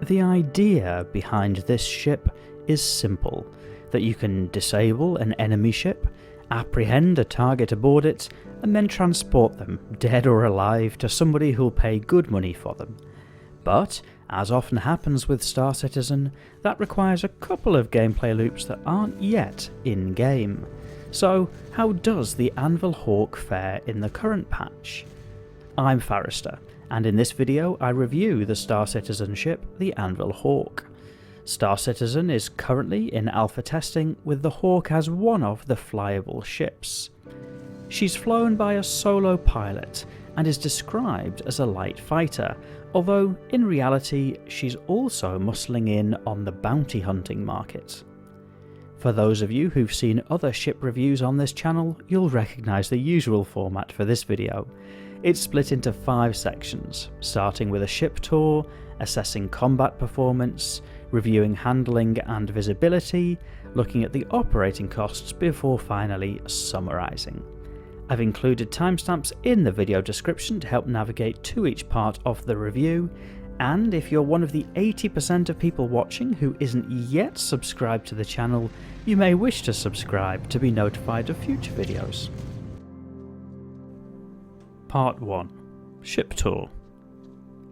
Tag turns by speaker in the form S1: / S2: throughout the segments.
S1: The idea behind this ship is simple, that you can disable an enemy ship, apprehend a target aboard it, and then transport them, dead or alive, to somebody who'll pay good money for them. But, as often happens with Star Citizen, that requires a couple of gameplay loops that aren't yet in-game. So, how does the Anvil Hawk fare in the current patch? I'm Forrester, and in this video I review the Star Citizen ship, the Anvil Hawk. Star Citizen is currently in alpha testing, with the Hawk as one of the flyable ships. She's flown by a solo pilot and is described as a light fighter, although in reality she's also muscling in on the bounty hunting market. For those of you who've seen other ship reviews on this channel, you'll recognise the usual format for this video. It's split into 5 sections, starting with a ship tour, assessing combat performance, reviewing handling and visibility, looking at the operating costs before finally summarising. I've included timestamps in the video description to help navigate to each part of the review, and if you're one of the 80% of people watching who isn't yet subscribed to the channel, you may wish to subscribe to be notified of future videos. Part 1. Ship Tour.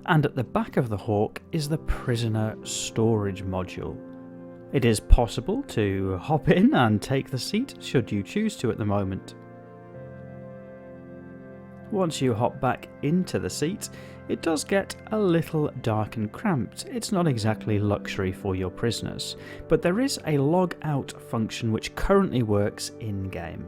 S1: And at the back of the Hawk is the prisoner storage module. It is possible to hop in and take the seat should you choose to at the moment. Once you hop back into the seat, it does get a little dark and cramped. It's not exactly luxury for your prisoners, but there is a log out function which currently works in-game.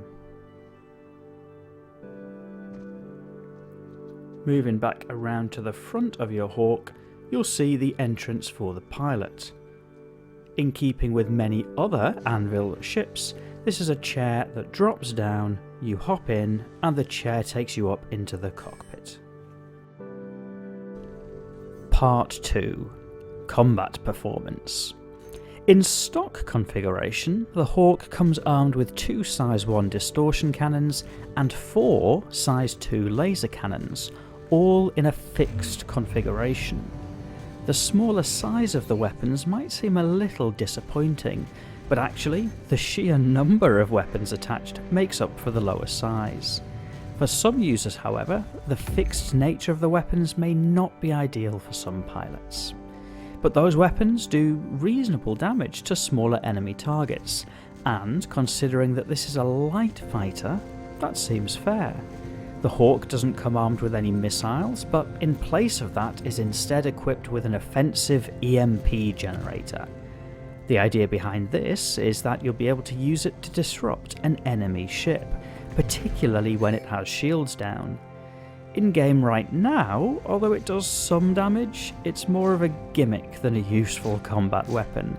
S1: Moving back around to the front of your Hawk, you'll see the entrance for the pilot. In keeping with many other Anvil ships, this is a chair that drops down, you hop in, and the chair takes you up into the cockpit. Part 2. Combat Performance. In stock configuration, the Hawk comes armed with 2 size 1 distortion cannons and 4 size 2 laser cannons, all in a fixed configuration. The smaller size of the weapons might seem a little disappointing, but actually, the sheer number of weapons attached makes up for the lower size. For some users, however, the fixed nature of the weapons may not be ideal for some pilots. But those weapons do reasonable damage to smaller enemy targets, and considering that this is a light fighter, that seems fair. The Hawk doesn't come armed with any missiles, but in place of that is instead equipped with an offensive EMP generator. The idea behind this is that you'll be able to use it to disrupt an enemy ship, particularly when it has shields down. In game right now, although it does some damage, it's more of a gimmick than a useful combat weapon.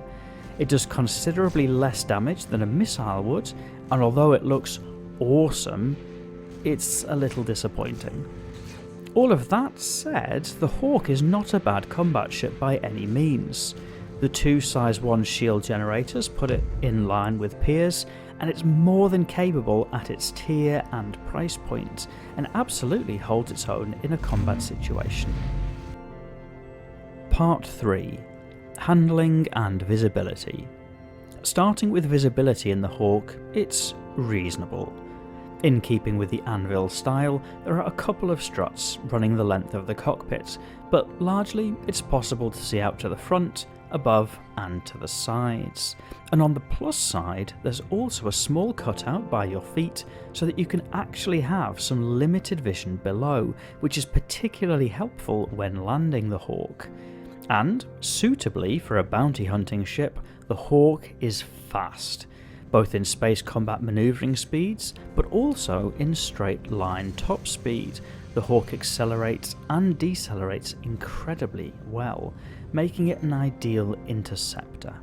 S1: It does considerably less damage than a missile would, and although it looks awesome, it's a little disappointing. All of that said, the Hawk is not a bad combat ship by any means. The 2 size 1 shield generators put it in line with peers, and it's more than capable at its tier and price point, and absolutely holds its own in a combat situation. Part 3. Handling and Visibility. Starting with visibility in the Hawk, it's reasonable. In keeping with the Anvil style, there are a couple of struts running the length of the cockpit, but largely it's possible to see out to the front, above and to the sides. And on the plus side, there's also a small cutout by your feet so that you can actually have some limited vision below, which is particularly helpful when landing the Hawk. And, suitably for a bounty hunting ship, the Hawk is fast, both in space combat maneuvering speeds, but also in straight line top speed. The Hawk accelerates and decelerates incredibly well, making it an ideal interceptor.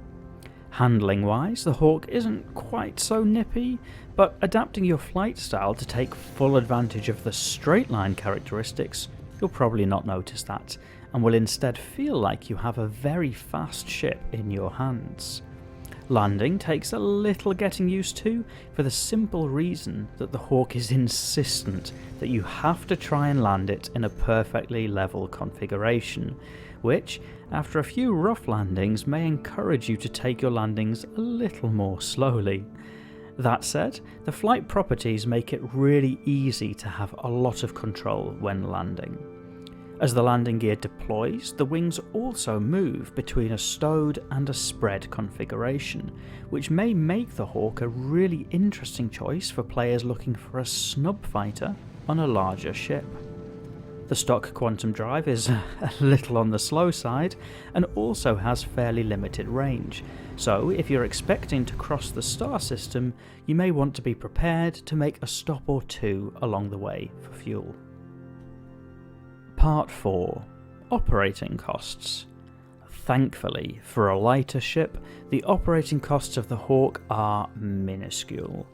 S1: Handling wise, the Hawk isn't quite so nippy, but adapting your flight style to take full advantage of the straight line characteristics, you'll probably not notice that, and will instead feel like you have a very fast ship in your hands. Landing takes a little getting used to, for the simple reason that the Hawk is insistent that you have to try and land it in a perfectly level configuration, which, after a few rough landings, may encourage you to take your landings a little more slowly. That said, the flight properties make it really easy to have a lot of control when landing. As the landing gear deploys, the wings also move between a stowed and a spread configuration, which may make the Hawk a really interesting choice for players looking for a snub fighter on a larger ship. The stock quantum drive is a little on the slow side and also has fairly limited range, so if you're expecting to cross the star system, you may want to be prepared to make a stop or two along the way for fuel. Part 4. Operating costs. Thankfully, for a lighter ship, the operating costs of the Hawk are minuscule.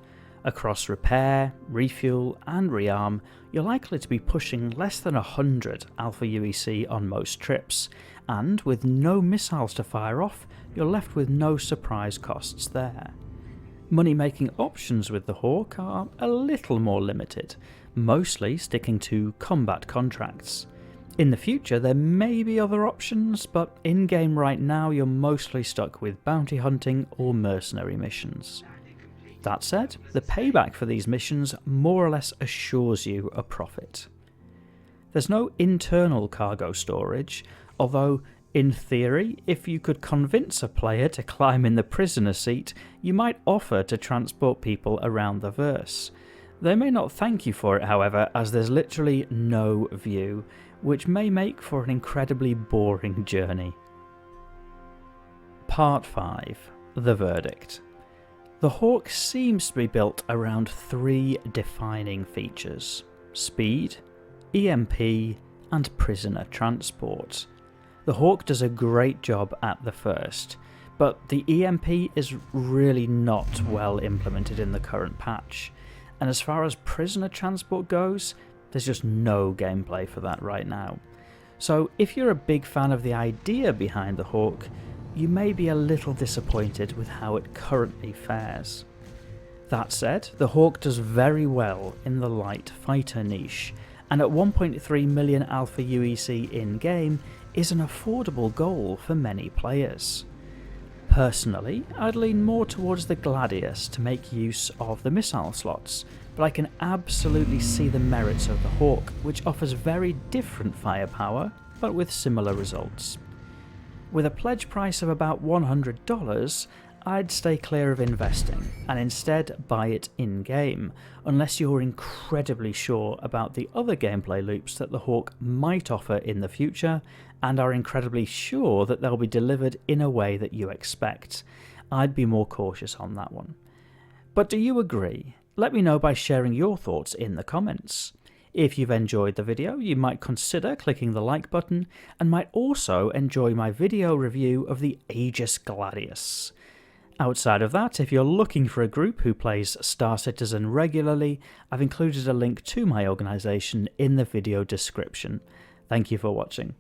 S1: Across repair, refuel and rearm, you're likely to be pushing less than 100 Alpha UEC on most trips, and with no missiles to fire off, you're left with no surprise costs there. Money-making options with the Hawk are a little more limited, mostly sticking to combat contracts. In the future there may be other options, but in-game right now you're mostly stuck with bounty hunting or mercenary missions. That said, the payback for these missions more or less assures you a profit. There's no internal cargo storage, although in theory, if you could convince a player to climb in the prisoner seat, you might offer to transport people around the verse. They may not thank you for it, however, as there's literally no view, which may make for an incredibly boring journey. Part 5. The verdict. The Hawk seems to be built around 3 defining features: speed, EMP, and prisoner transport. The Hawk does a great job at the first, but the EMP is really not well implemented in the current patch, and as far as prisoner transport goes, there's just no gameplay for that right now. So if you're a big fan of the idea behind the Hawk, you may be a little disappointed with how it currently fares. That said, the Hawk does very well in the light fighter niche, and at 1.3 million Alpha UEC in-game is an affordable goal for many players. Personally, I'd lean more towards the Gladius to make use of the missile slots, but I can absolutely see the merits of the Hawk, which offers very different firepower, but with similar results. With a pledge price of about $100, I'd stay clear of investing and instead buy it in-game, unless you're incredibly sure about the other gameplay loops that the Hawk might offer in the future and are incredibly sure that they'll be delivered in a way that you expect. I'd be more cautious on that one. But do you agree? Let me know by sharing your thoughts in the comments. If you've enjoyed the video, you might consider clicking the like button and might also enjoy my video review of the Aegis Gladius. Outside of that, if you're looking for a group who plays Star Citizen regularly, I've included a link to my organisation in the video description. Thank you for watching.